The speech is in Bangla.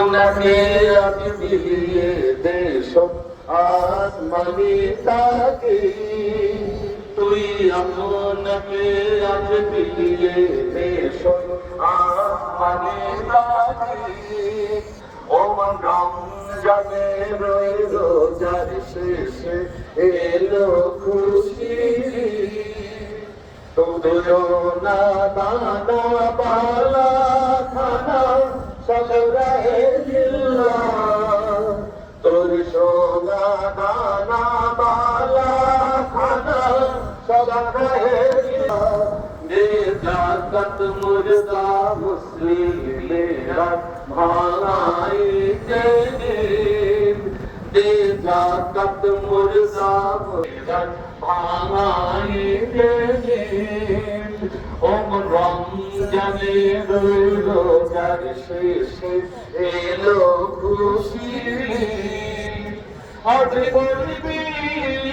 নাকে আজ মিলিয়ে দেশ আসমানি তাকে তুই আপনাকে আজ মিলিয়ে দেশ আসমানি তাকে ও মন রমজানে রোজার শেষে এলো খুশি না দানা পালা খানা সব রহে দিল্লা তোর সোনা দানা পালা খানা সব রহে দিল্লা দে জাকাত মুর্দা মুসলিমেরা ভাঙাইতে দে জাকাত মুর্দা মুসলিমেরা ভাঙাইতে ওম রমজানে রোজার শেষে এলো খুশি আজ করবি